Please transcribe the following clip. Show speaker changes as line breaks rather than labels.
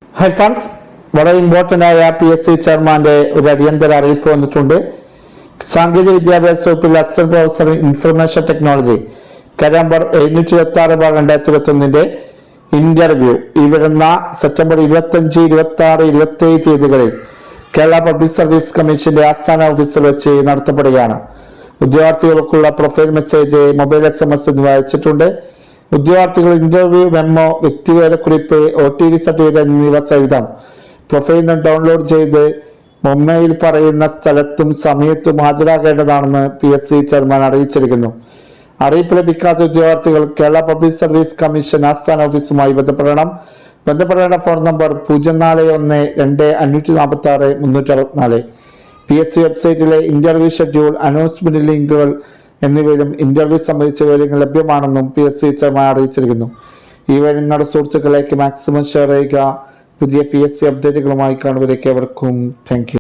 Hi friends, വളരെ important ആയ PSC ചെയർമാന്റെ ഒരു അടിയന്തര അറിയിപ്പ് വന്നിട്ടുണ്ട്. സാങ്കേതിക വിദ്യാഭ്യാസ വകുപ്പിൽ assistant professor information technology number 726/2021 interview ഈ വരുന്ന സെപ്റ്റംബർ 25, 26, 27 തീയതികളിൽ കേരള പബ്ലിക് സർവീസ് കമ്മീഷന്റെ ആസ്ഥാന ഓഫീസിൽ വെച്ച് നടത്തപ്പെടുകയാണ്. ഉദ്യോഗാർത്ഥികൾക്കുള്ള പ്രൊഫൈൽ മെസ്സേജ്, മൊബൈൽ SMS എന്നിവ അയച്ചിട്ടുണ്ട്. ഉദ്യോഗാർത്ഥികൾ ഇന്റർവ്യൂ മെമ്മോ, വ്യക്തിവിവരക്കുറിപ്പ്, OTP സർട്ടിഫിക്കറ്റ് എന്നിവ സഹിതം പ്രൊഫൈൽ നിന്ന് ഡൗൺലോഡ് ചെയ്ത് മെമ്മോയിൽ പറയുന്ന സ്ഥലത്തും സമയത്തും ഹാജരാകേണ്ടതാണെന്ന് PSC ചെയർമാൻ അറിയിച്ചിരിക്കുന്നു. അറിയിപ്പ് ലഭിക്കാത്ത ഉദ്യോഗാർത്ഥികൾ കേരള പബ്ലിക് സർവീസ് കമ്മീഷൻ ആസ്ഥാന ഓഫീസുമായി ബന്ധപ്പെടേണ്ട ഫോൺ നമ്പർ 0412-546-364. PSC വെബ്സൈറ്റിലെ ഇന്റർവ്യൂ ഷെഡ്യൂൾ, അനൗൺസ്മെന്റ് ലിങ്കുകൾ എന്നിവയിലും ഇന്റർവ്യൂ സംബന്ധിച്ച വിവരങ്ങൾ ലഭ്യമാണെന്നും PSC ചെയർമാൻ അറിയിച്ചിരിക്കുന്നു. ഈ വിവരങ്ങളുടെ സുഹൃത്തുക്കളിലേക്ക് മാക്സിമം ഷെയർ ചെയ്യുക. പുതിയ PSC അപ്ഡേറ്റുകളുമായി കാണുവരേക്ക് അവർക്കും താങ്ക് യു.